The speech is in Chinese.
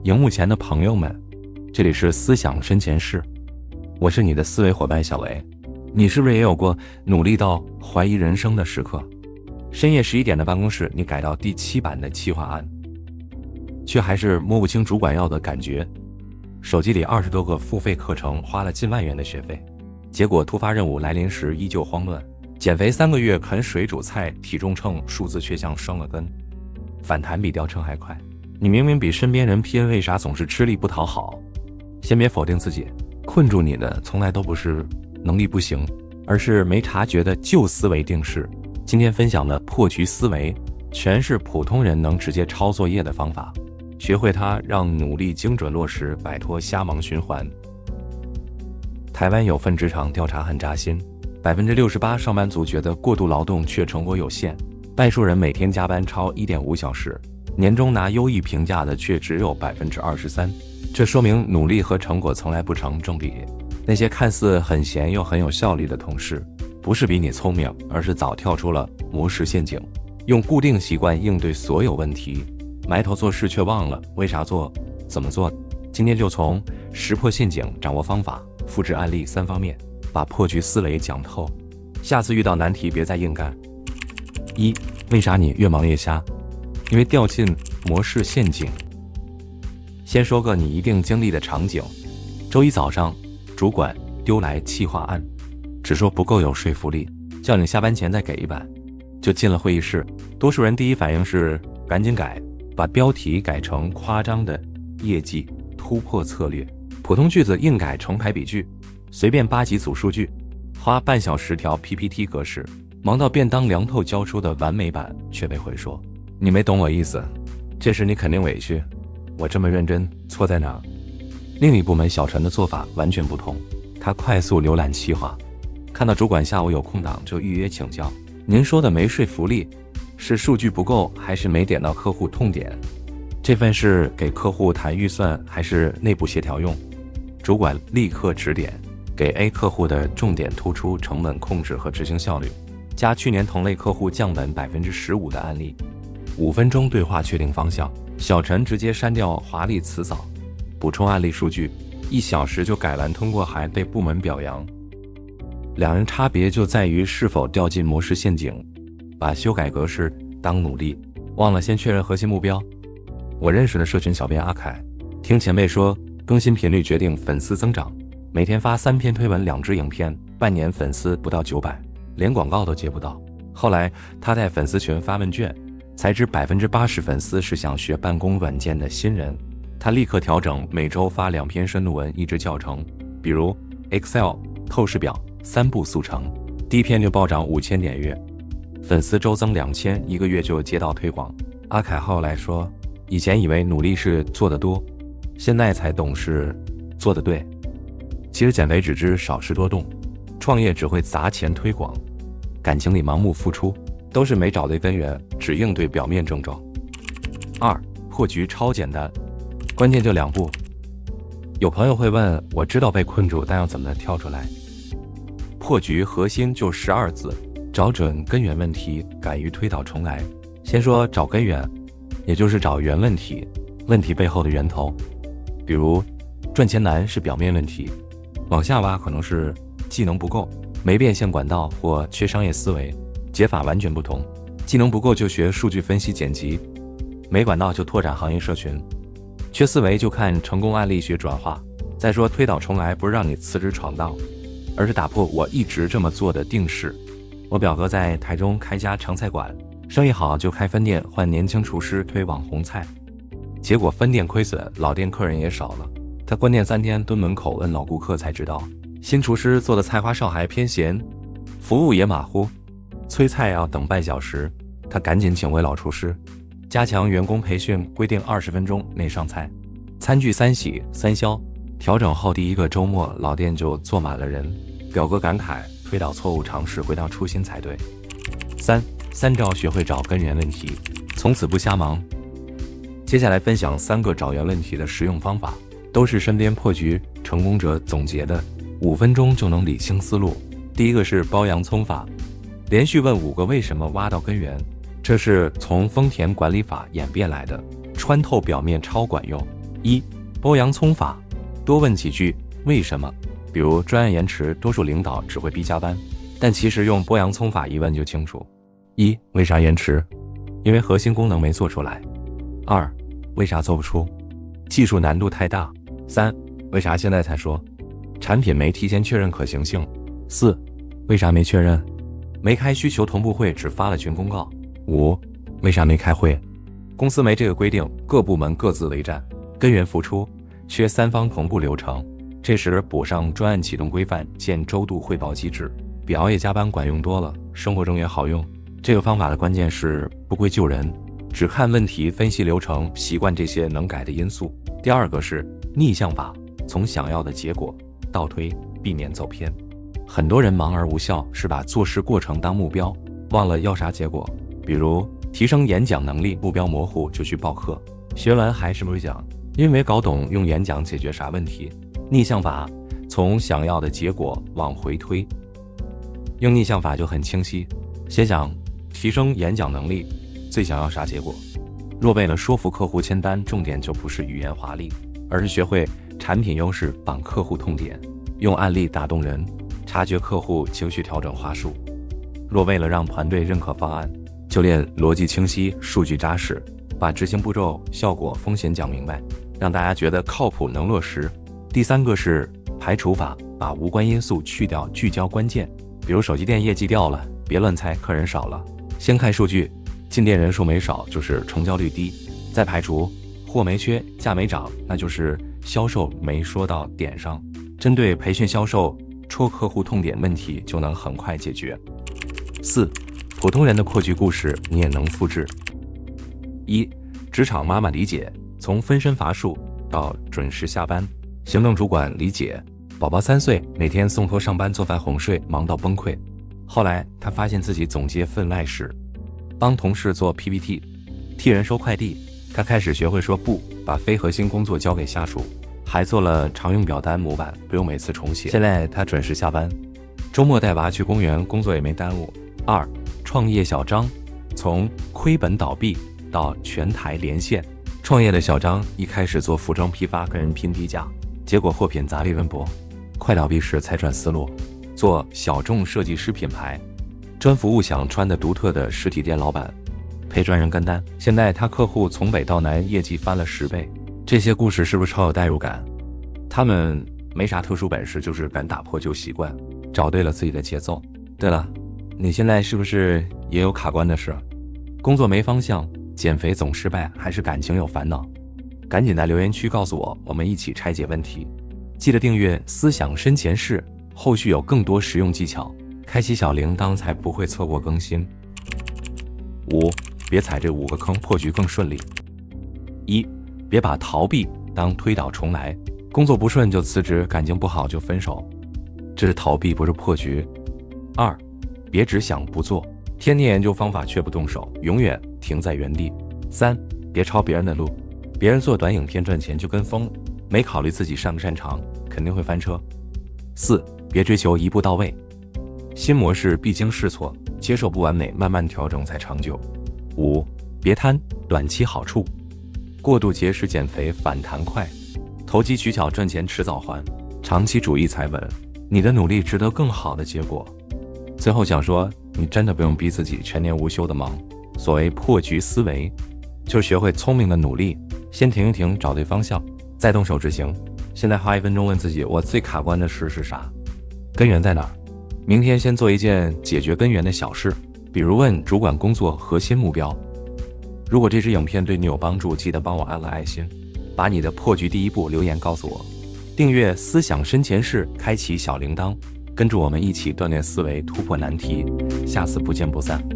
荧幕前的朋友们，这里是思想深前室，我是你的思维伙伴小维。你是不是也有过努力到怀疑人生的时刻？深夜11点的办公室，你改到第7版的企划案，却还是摸不清主管要的感觉。手机里20多个付费课程，花了近万元的学费，结果突发任务来临时依旧慌乱。减肥3个月，啃水煮菜，体重秤数字却像生了根，反弹比掉秤还快。你明明比身边人拼，为啥总是吃力不讨好？先别否定自己，困住你的从来都不是能力不行，而是没察觉的旧思维定式。今天分享的破局思维，全是普通人能直接抄作业的方法，学会它，让努力精准落实，摆脱瞎忙循环。台湾有份职场调查很扎心，68%上班族觉得过度劳动却成果有限，半数人每天加班超1.5小时，年终拿优异评价的却只有23%。这说明努力和成果从来不成正比。那些看似很闲又很有效率的同事，不是比你聪明，而是早跳出了模式陷阱，用固定习惯应对所有问题，埋头做事却忘了为啥做、怎么做。今天就从识破陷阱、掌握方法、复制案例3方面，把破局思维讲透。下次遇到难题别再硬干。1. 为啥你越忙越瞎？因为掉进模式陷阱。先说个你一定经历的场景：周一早上，主管丢来企划案，只说不够有说服力，叫你下班前再给一版。就进了会议室，多数人第一反应是赶紧改，把标题改成夸张的业绩突破策略，普通句子硬改成排比句，随便扒几组数据，花半小时调 PPT 格式，忙到便当凉透交出的完美版，却被回说你没懂我意思。这时你肯定委屈，我这么认真，错在哪？另一部门小陈的做法完全不同，他快速浏览企划，看到主管下午有空档就预约请教。您说的没说服力，是数据不够，还是没点到客户痛点？这份是给客户谈预算，还是内部协调用？主管立刻指点，给 A 客户的重点突出成本控制和执行效率，加去年同类客户降本15%的案例。5分钟对话确定方向，小陈直接删掉华丽辞藻，补充案例数据，1小时就改完通过，还被部门表扬。两人差别就在于是否掉进模式陷阱，把修改格式当努力，忘了先确认核心目标。我认识的社群小编阿凯，听前辈说更新频率决定粉丝增长，每天发3篇推文2支影片，半年粉丝不到900，连广告都接不到。后来他在粉丝群发问卷，才知80%粉丝是想学办公软件的新人。他立刻调整，每周发2篇深度文，1支教程，比如 Excel 透视表3步速成，第1篇就暴涨5000点阅，粉丝周增2000，1个月就接到推广。阿凯后来说，以前以为努力是做得多，现在才懂是做得对。其实减肥只知少吃多动，创业只会砸钱推广，感情里盲目付出，都是没找对根源，只应对表面症状。2. 破局超简单，关键就2步。有朋友会问，我知道被困住，但要怎么跳出来？破局核心就12字，找准根源问题，敢于推倒重来。先说找根源，也就是找原问题，问题背后的源头。比如赚钱难是表面问题，往下挖可能是技能不够，没变现管道或缺商业思维。解法完全不同，技能不够就学数据分析剪辑，没管道就拓展行业社群，缺思维就看成功案例学转化。再说推倒重来，不是让你辞职闯荡，而是打破我一直这么做的定式。我表哥在台中开家常菜馆，生意好就开分店，换年轻厨师推网红菜，结果分店亏损，老店客人也少了。他关店3天，蹲门口问老顾客才知道，新厨师做的菜花哨还偏咸，服务也马虎，催菜要等半小时。他赶紧请回老厨师，加强员工培训，规定20分钟内上菜，餐具3洗3消。调整后第1个周末，老店就坐满了人。表哥感慨，推倒错误尝试，回到初心才对。3招学会找根源问题，从此不瞎忙。接下来分享3个找源问题的实用方法，都是身边破局成功者总结的，5分钟就能理清思路。第1个是包洋葱法，连续问5个为什么，挖到根源。这是从丰田管理法演变来的，穿透表面超管用。一、剥洋葱法，多问几句为什么。比如专案延迟，多数领导只会逼加班，但其实用剥洋葱法一问就清楚。一、为啥延迟？因为核心功能没做出来。二、为啥做不出？技术难度太大。三、为啥现在才说？产品没提前确认可行性。四、为啥没确认？没开需求同步会，只发了群公告。五、为啥没开会？公司没这个规定，各部门各自为战，根源付出，缺三方同步流程。这时补上专案启动规范，建周度汇报机制，比熬夜加班管用多了，生活中也好用。这个方法的关键是不归咎人，只看问题，分析流程，习惯这些能改的因素。第二个是逆向法，从想要的结果倒推，避免走偏。很多人忙而无效，是把做事过程当目标，忘了要啥结果。比如提升演讲能力，目标模糊就去报课，学完还是没讲，因为没搞懂用演讲解决啥问题。逆向法，从想要的结果往回推，用逆向法就很清晰。先想提升演讲能力，最想要啥结果？若为了说服客户签单，重点就不是语言华丽，而是学会产品优势绑客户痛点，用案例打动人，察觉客户情绪，调整话术。若为了让团队认可方案，就练逻辑清晰，数据扎实，把执行步骤、效果、风险讲明白，让大家觉得靠谱能落实。第三个是排除法，把无关因素去掉，聚焦关键。比如手机店业绩掉了，别乱猜客人少了，先看数据，进店人数没少就是成交率低，再排除货没缺价没涨，那就是销售没说到点上。针对培训销售戳客户痛点问题，就能很快解决。四、普通人的破局故事你也能复制。一、职场妈妈理解，从分身乏术到准时下班。行政主管理解，宝宝3岁，每天送托上班做饭哄睡，忙到崩溃。后来他发现自己总结分外事，帮同事做 PPT， 替人收快递。他开始学会说不，把非核心工作交给下属，还做了常用表单模板，不用每次重写。现在他准时下班，周末带娃去公园，工作也没耽误。二、创业小张，从亏本倒闭到全台连线。创业的小张一开始做服装批发，跟人拼低价，结果货品杂利温薄，快倒闭时才转思路，做小众设计师品牌，专服务想穿的独特的实体店老板，配专人跟单。现在他客户从北到南业绩翻了10倍。这些故事是不是超有代入感？他们没啥特殊本事，就是敢打破旧习惯，找对了自己的节奏。对了，你现在是不是也有卡关的事？工作没方向，减肥总失败，还是感情有烦恼？赶紧在留言区告诉我，我们一起拆解问题。记得订阅思想深前世，后续有更多实用技巧，开启小铃铛才不会错过更新。五、别踩这5个坑，破局更顺利。一、别把逃避当推倒重来，工作不顺就辞职，感情不好就分手，这是逃避，不是破局。二、别只想不做，天天研究方法却不动手，永远停在原地。三、别抄别人的路，别人做短影片赚钱就跟风，没考虑自己擅不擅长，肯定会翻车。四、别追求一步到位，新模式必经试错，接受不完美，慢慢调整才长久。五、别贪短期好处，过度节食减肥反弹快，投机取巧赚钱迟早还，长期主义才稳，你的努力值得更好的结果。最后想说，你真的不用逼自己全年无休的忙，所谓破局思维，就学会聪明的努力，先停一停，找对方向，再动手执行。现在花1分钟问自己，我最卡关的事是啥？根源在哪儿？明天先做一件解决根源的小事，比如问主管工作核心目标。如果这支影片对你有帮助，记得帮我按了爱心，把你的破局第一步留言告诉我，订阅思想深前世，开启小铃铛，跟着我们一起锻炼思维，突破难题。下次不见不散。